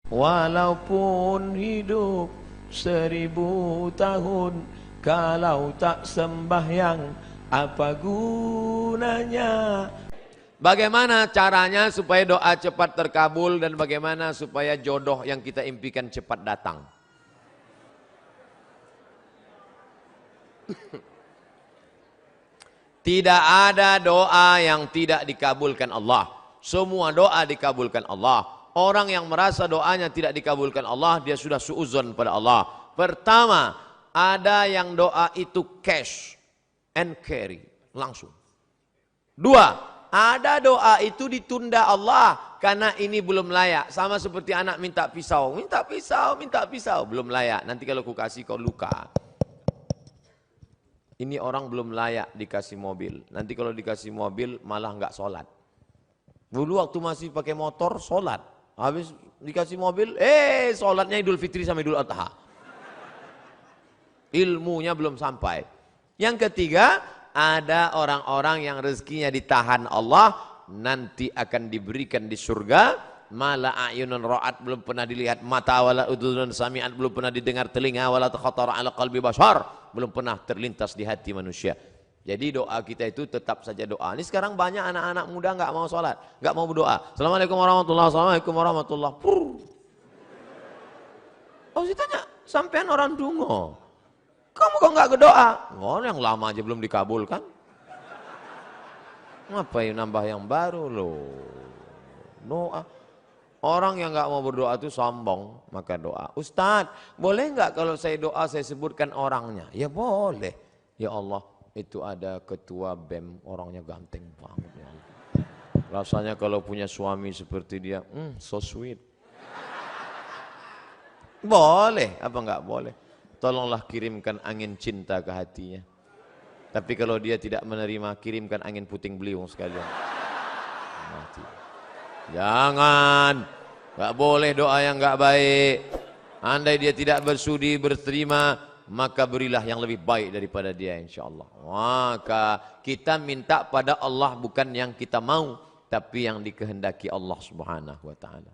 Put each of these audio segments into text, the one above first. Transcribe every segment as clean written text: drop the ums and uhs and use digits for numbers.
Walaupun hidup 1000 tahun, kalau tak sembahyang apa gunanya? Bagaimana caranya supaya doa cepat terkabul dan bagaimana supaya jodoh yang kita impikan cepat datang? Tidak ada doa yang tidak dikabulkan Allah. Semua doa dikabulkan Allah. Orang yang merasa doanya tidak dikabulkan Allah, dia sudah suudzon pada Allah. Pertama, ada yang doa itu cash and carry, langsung. Dua, ada doa itu ditunda Allah karena ini belum layak. Sama seperti anak minta pisau, minta pisau, minta pisau, belum layak. Nanti kalau ku kasih kau luka. Ini orang belum layak dikasih mobil. Nanti kalau dikasih mobil malah nggak sholat. Dulu waktu masih pakai motor sholat. Habis dikasih mobil, sholatnya Idul Fitri sama Idul Adha. Ilmunya belum sampai. Yang ketiga, ada orang-orang yang rezekinya ditahan Allah, nanti akan diberikan di surga. Mala a'yunun ra'at, belum pernah dilihat mata, wala udhunun sami'at, belum pernah didengar telinga, wala takhatara ala qalbi bashar, belum pernah terlintas di hati manusia. Jadi doa kita itu tetap saja doa. Ini sekarang banyak anak-anak muda nggak mau sholat, nggak mau berdoa. Assalamualaikum warahmatullahi wabarakatuh. Assalamualaikum warahmatullahi wabarakatuh. Oh, saya tanya, sampean orang dungo, kamu kok nggak berdoa? Oh, yang lama aja belum dikabulkan. Ngapain nambah yang baru loh? Doa. Orang yang nggak mau berdoa itu sombong, maka doa. Ustadz, boleh nggak kalau saya doa saya sebutkan orangnya? Ya boleh. Ya Allah, itu ada ketua BEM, orangnya ganteng banget. Ya. Rasanya kalau punya suami seperti dia, so sweet. Boleh, apa nggak boleh? Tolonglah kirimkan angin cinta ke hatinya. Tapi kalau dia tidak menerima, kirimkan angin puting beliung sekalian. Mati. Jangan, nggak boleh doa yang nggak baik. Andai dia tidak bersudi berterima, maka berilah yang lebih baik daripada dia, insya Allah. Maka kita minta pada Allah bukan yang kita mau, tapi yang dikehendaki Allah Subhanahu wa Ta'ala.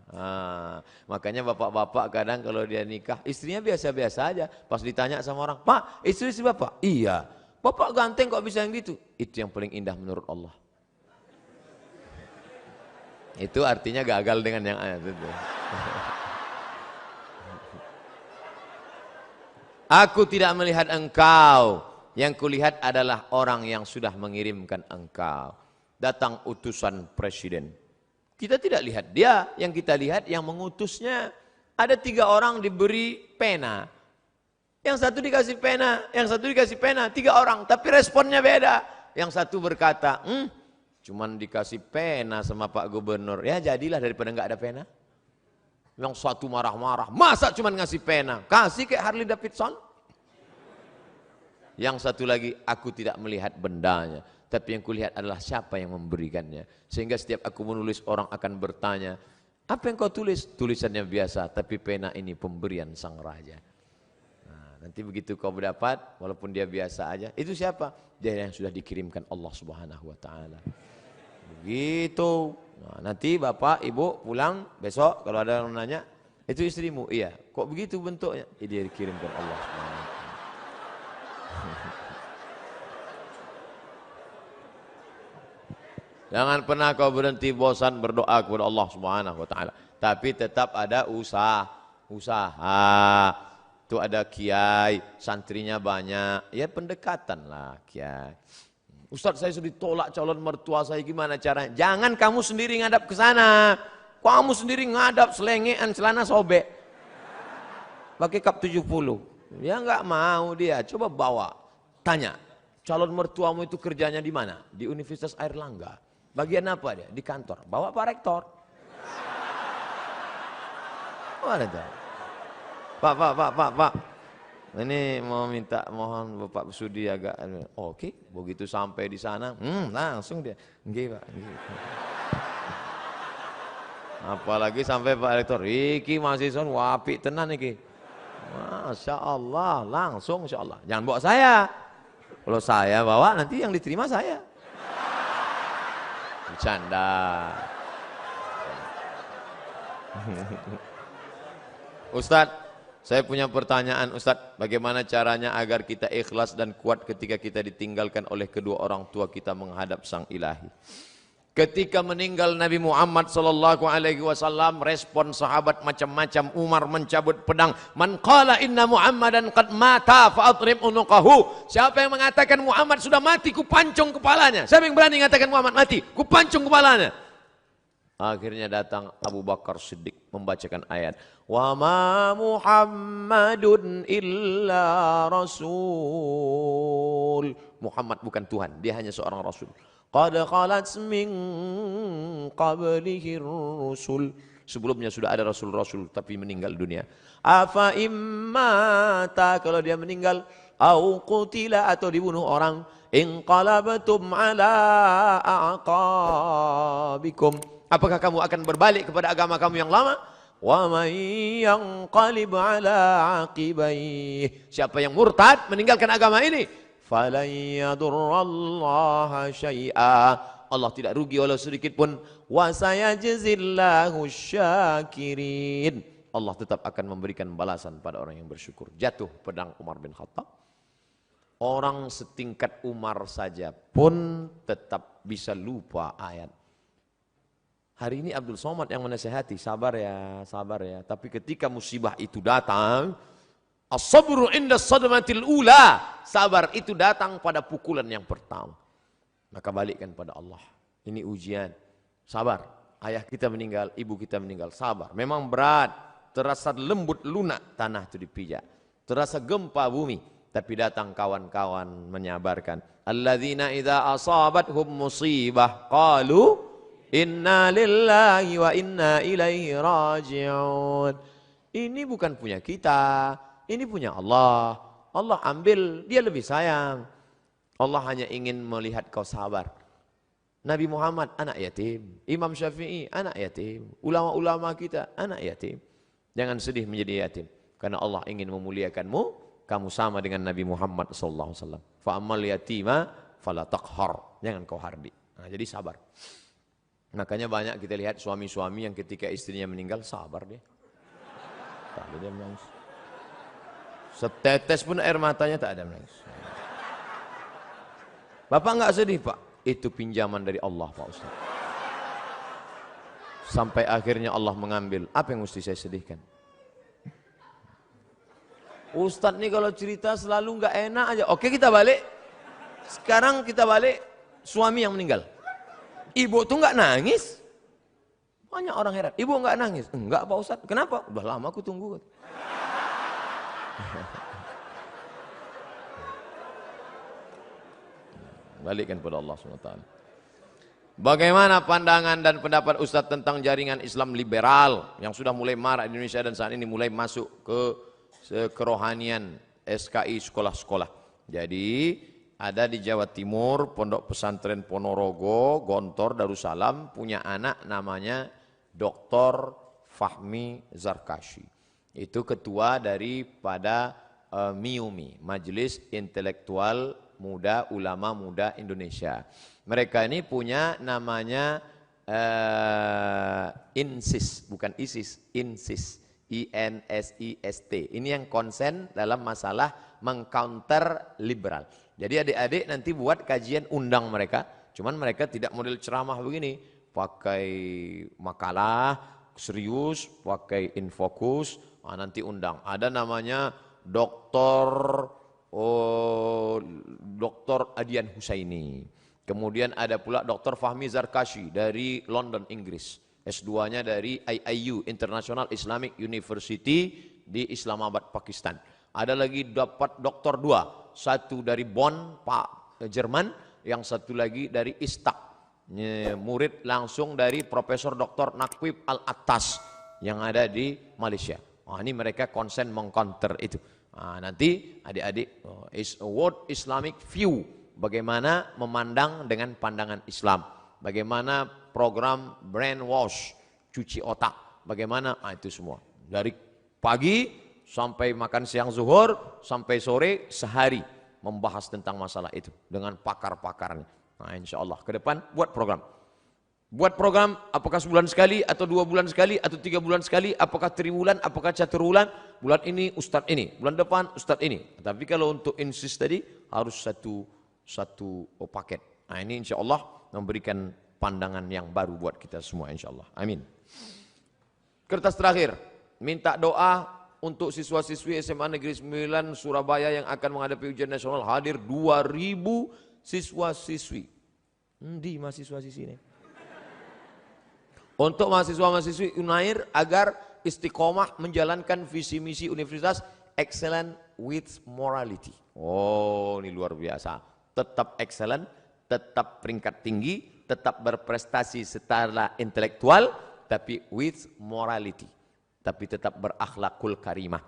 Makanya bapak-bapak kadang kalau dia nikah, istrinya biasa-biasa aja. Pas ditanya sama orang, Pak, istri bapak? Iya. Bapak ganteng kok bisa yang gitu? Itu yang paling indah menurut Allah. Itu artinya gagal dengan yang ayat itu. Aku tidak melihat engkau, yang kulihat adalah orang yang sudah mengirimkan engkau. Datang utusan presiden. Kita tidak lihat dia, yang kita lihat yang mengutusnya. Ada 3 orang diberi pena. Yang satu dikasih pena, yang satu dikasih pena, 3 orang. Tapi responnya beda. Yang satu berkata, cuman dikasih pena sama Pak Gubernur. Ya jadilah daripada nggak ada pena. Yang satu marah-marah. Masa cuman ngasih pena? Kasih kayak Harley Davidson. Yang satu lagi, aku tidak melihat bendanya. Tapi yang kulihat adalah siapa yang memberikannya. Sehingga setiap aku menulis orang akan bertanya, apa yang kau tulis? Tulisannya biasa, tapi pena ini pemberian sang raja. Nah, nanti begitu kau berdapat, walaupun dia biasa aja. Itu siapa? Dia yang sudah dikirimkan Allah Subhanahu wa Ta'ala. Begitu. Nah, nanti bapak, ibu pulang besok kalau ada yang nanya, itu istrimu? Iya. Kok begitu bentuknya? Dia dikirimkan Allah Subhanahu wa Ta'ala. Jangan pernah kau berhenti bosan berdoa kepada Allah Subhanahu wa Ta'ala. Tapi tetap ada usaha. Itu ada kiai, santrinya banyak. Ya pendekatan lah kiai. Ustadz, saya sudah ditolak calon mertua saya, gimana caranya? Jangan kamu sendiri ngadap ke sana. Kamu sendiri ngadap selengean celana sobek. Pakai kap 70. Ya nggak mau dia. Coba bawa. Tanya, calon mertuamu itu kerjanya di mana? Di Universitas Airlangga. Bagian apa dia? Di kantor. Bawa Pak Rektor. Mana tuh? Pak. Ini mau minta, mohon Bapak Sudi agak. Oke, begitu sampai di sana, langsung dia. Nggih, Pak. Nggih. Apalagi sampai Pak Rektor, iki mahasiswa wapi tenan iki. Masya Allah, langsung Insya Allah. Jangan bawa saya. Kalau saya bawa nanti yang diterima saya. Bercanda. Ustadz, saya punya pertanyaan Ustadz, bagaimana caranya agar kita ikhlas dan kuat ketika kita ditinggalkan oleh kedua orang tua kita menghadap Sang Ilahi? Ketika meninggal Nabi Muhammad sallallahu alaihi wasallam, respon sahabat macam-macam. Umar mencabut pedang. Man qala inna Muhammadan qad mata fa atrib unuqahu. Siapa yang mengatakan Muhammad sudah mati, ku pancung kepalanya. Siapa yang berani mengatakan Muhammad mati, ku pancung kepalanya. Akhirnya datang Abu Bakar Siddiq membacakan ayat, wa ma Muhammadun illa rasul. Muhammad bukan Tuhan, dia hanya seorang rasul. Qad khalat min qablihi rusul. Sebelumnya sudah ada rasul-rasul tapi meninggal dunia. Afa immata, kalau dia meninggal, au qutila atau dibunuh orang, inqalabtum ala aqabikum. Apakah kamu akan berbalik kepada agama kamu yang lama? Wa may yanqalib ala aqibaihi. Siapa yang murtad meninggalkan agama ini, falan yadurrallaha syai'a. Allah tidak rugi walau sedikit pun. Wa sayajzillahu syakirin. Allah tetap akan memberikan balasan pada orang yang bersyukur. Jatuh pedang Umar bin Khattab. Orang setingkat Umar saja pun tetap bisa lupa ayat. Hari ini Abdul Somad yang menasihati, sabar ya, sabar ya. Tapi ketika musibah itu datang, as-sabru inda sadmatil ula. Sabar itu datang pada pukulan yang pertama. Maka balikkan pada Allah. Ini ujian. Sabar. Ayah kita meninggal, ibu kita meninggal. Sabar. Memang berat. Terasa lembut lunak tanah itu dipijak. Terasa gempa bumi. Tapi datang kawan-kawan menyabarkan. Alladzina idza asabathum musibah qalu inna lillahi wa inna ilaihi raji'un. Ini bukan punya kita. Ini punya Allah. Allah ambil, dia lebih sayang. Allah hanya ingin melihat kau sabar. Nabi Muhammad anak yatim. Imam Syafi'i anak yatim. Ulama-ulama kita anak yatim. Jangan sedih menjadi yatim. Karena Allah ingin memuliakanmu. Kamu sama dengan Nabi Muhammad SAW. Fa'amal yatima fala taqhar. Jangan kau hardi. Nah, jadi sabar. Makanya banyak kita lihat suami-suami yang ketika istrinya meninggal sabar dia. Tak ada dia menangis. Setetes pun air matanya tak ada menangis. Bapak enggak sedih Pak? Itu pinjaman dari Allah Pak Ustaz. Sampai akhirnya Allah mengambil. Apa yang mesti saya sedihkan? Ustadz nih kalau cerita selalu enggak enak aja. Oke kita balik. Sekarang kita balik suami yang meninggal. Ibu tuh enggak nangis. Banyak orang heran. Ibu enggak nangis. Enggak Pak Ustadz. Kenapa? Udah lama aku tunggu. Balikkan pada Allah SWT. Bagaimana pandangan dan pendapat Ustadz tentang jaringan Islam liberal yang sudah mulai marak di Indonesia dan saat ini mulai masuk ke kerohanian SKI sekolah-sekolah. Jadi ada di Jawa Timur Pondok Pesantren Ponorogo, Gontor, Darussalam punya anak namanya Dr. Fahmi Zarkashi. Itu ketua daripada MIUMI, Majelis Intelektual Muda Ulama Muda Indonesia. Mereka ini punya namanya INSIS, bukan ISIS, INSIS, INSIST. Ini yang konsen dalam masalah mengcounter liberal. Jadi adik-adik nanti buat kajian, undang mereka. Cuman mereka tidak model ceramah begini, pakai makalah serius, pakai infokus. Nanti undang. Ada namanya Dr. Adian Husaini. Kemudian ada pula Dr. Fahmi Zarkashi dari London, Inggris. S2-nya dari IIU, International Islamic University di Islamabad, Pakistan. Ada lagi dapat doktor 2, satu dari Bonn, Pak Jerman, yang satu lagi dari Istak. Murid langsung dari Profesor Dr. Naqwib Al-Attas yang ada di Malaysia. Ini mereka konsen mengcounter itu. Nanti adik-adik is a world Islamic view, bagaimana memandang dengan pandangan Islam, bagaimana program brainwash, cuci otak, bagaimana itu semua dari pagi sampai makan siang zuhur sampai sore sehari membahas tentang masalah itu dengan pakar-pakarnya. Insya Allah ke depan buat program. Buat program, apakah sebulan sekali, atau 2 bulan sekali, atau 3 bulan sekali, apakah triwulan, apakah caturwulan, bulan ini ustadz ini, bulan depan ustadz ini. Tapi kalau untuk insist tadi, harus satu paket. Nah ini insya Allah memberikan pandangan yang baru buat kita semua insya Allah. Amin. Kertas terakhir, minta doa untuk siswa-siswi SMA Negeri 9 Surabaya yang akan menghadapi ujian nasional, hadir 2.000 siswa-siswi. Di mahasiswa-siswi ini. Untuk mahasiswa-mahasiswi Unair agar istiqomah menjalankan visi misi universitas excellent with morality. Oh, ini luar biasa. Tetap excellent, tetap peringkat tinggi, tetap berprestasi secara intelektual, tapi with morality. Tapi tetap berakhlakul karimah.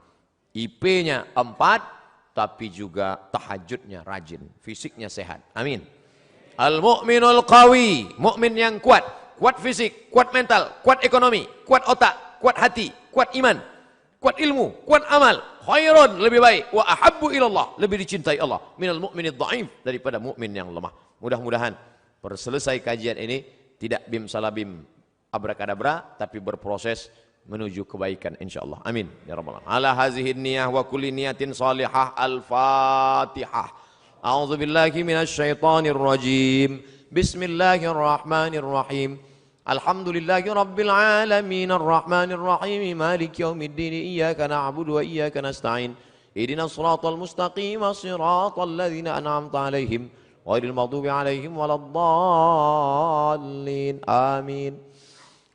IP-nya 4, tapi juga tahajudnya rajin, fisiknya sehat. Amin. Al-mu'minul qawi, mukmin yang kuat. Kuat fisik, kuat mental, kuat ekonomi, kuat otak, kuat hati, kuat iman, kuat ilmu, kuat amal. Khairun, lebih baik. Wa ahabbu ilallah, lebih dicintai Allah. Minal mu'minid dha'if, daripada mukmin yang lemah. Mudah-mudahan selesai kajian ini tidak bim salabim abrakadabra, tapi berproses menuju kebaikan insyaallah. Amin ya rabbal alamin. Ala hazihin niyah wa kulli niyatin salihah. Al-Fatihah. A'udzu billahi minasy syaithanir rajim. Bismillahirrahmanirrahim. Alhamdulillahi rabbil alamin arrahmanir rahim maliki yaumiddin iyyaka na'budu wa iyyaka nasta'in ihdinas siratal mustaqim siratal ladzina an'amta 'alaihim ghairil maghdubi 'alaihim waladdallin. Amin.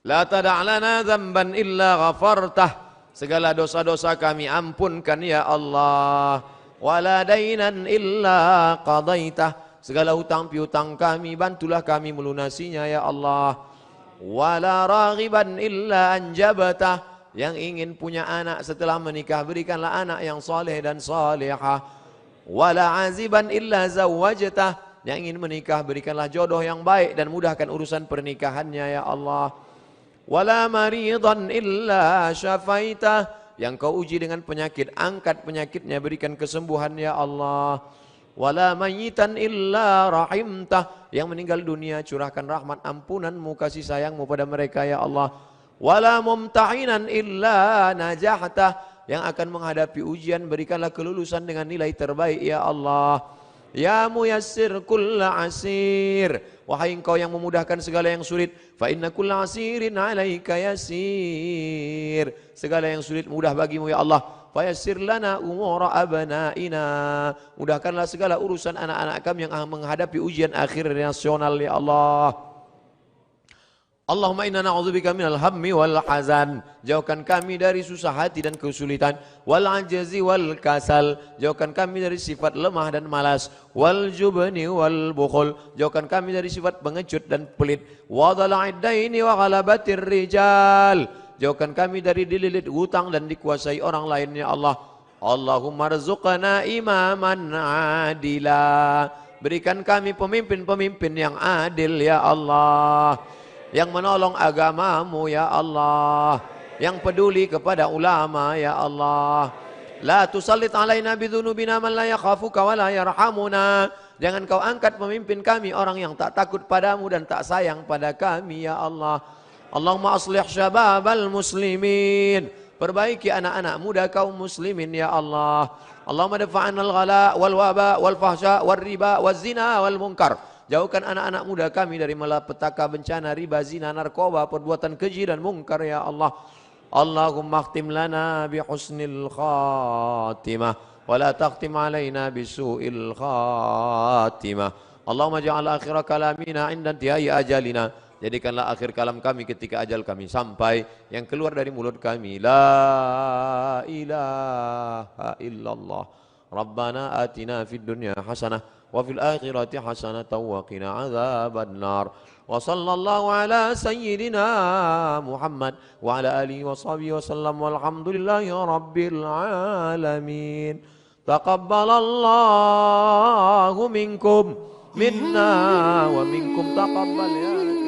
La tada' lana dzamban illa ghafartah. Segala dosa-dosa kami ampunkan ya Allah. Wala dainan illa qadaitah. Segala hutang piutang kami bantulah kami melunasinya ya Allah. Wala raghiban illa anjabatah. Yang ingin punya anak setelah menikah, berikanlah anak yang saleh dan salihah. Wala aziban illa zawwajtah. Yang ingin menikah, berikanlah jodoh yang baik dan mudahkan urusan pernikahannya ya Allah. Wala maridan illa syafaitah. Yang kau uji dengan penyakit, angkat penyakitnya, berikan kesembuhan ya Allah. Wala mayyitan illa rahimtah. Yang meninggal dunia, curahkan rahmat ampunanmu, kasih sayangmu pada mereka ya Allah. Wala mumtahinan illa najahtah. Yang akan menghadapi ujian, berikanlah kelulusan dengan nilai terbaik ya Allah. Ya muyassir kulla asir. Wahai engkau yang memudahkan segala yang sulit. Fa inna kulla asirin alaika yasir. Segala yang sulit mudah bagimu ya Allah. Fayassir lana umura abnaina. Mudahkanlah segala urusan anak-anak kami yang menghadapi ujian akhir nasional ya Allah. Allahumma inna na'udzubika minal hammi wal hazan. Jauhkan kami dari susah hati dan kesulitan. Wal ajzi wal kasal. Jauhkan kami dari sifat lemah dan malas. Wal jubni wal bukhul. Jauhkan kami dari sifat pengecut dan pelit. Wa dhala'id daini wa ghalabatir rijal. Jauhkan kami dari dililit hutang dan dikuasai orang lain ya Allah. Allahumma rzuqna imaman adila. Berikan kami pemimpin-pemimpin yang adil ya Allah. Yang menolong agamamu ya Allah. Yang peduli kepada ulama ya Allah. La tusallit alaina bidhunubina man la yakhafuka wa la yarhamuna. Jangan kau angkat pemimpin kami orang yang tak takut padamu dan tak sayang pada kami ya Allah. Allahumma aslih syababal muslimin. Perbaiki anak-anak muda kaum muslimin ya Allah. Allahumma dafa'anal ghala wal waba wal fahsya wal riba wal zina wal munkar. Jauhkan anak-anak muda kami dari malapetaka, bencana, riba, zina, narkoba, perbuatan keji dan mungkar ya Allah. Allahumma khtim lana bi husnil khatimah wa la takhtim alaina bi su'il khatimah. Allahumma ja'al akhira kalamina inda intihai ajalina. Jadikanlah akhir kalam kami ketika ajal kami sampai, yang keluar dari mulut kami la ilaha illallah. Rabbana atina fid dunya hasanah wa fil akhirati hasanah wa qina adzabannar. Wa sallallahu ala sayyidina Muhammad wa ala alihi wa sahbihi wasallam walhamdulillahi rabbil alamin. Taqabbalallahu minkum minna wa minkum taqabbal ya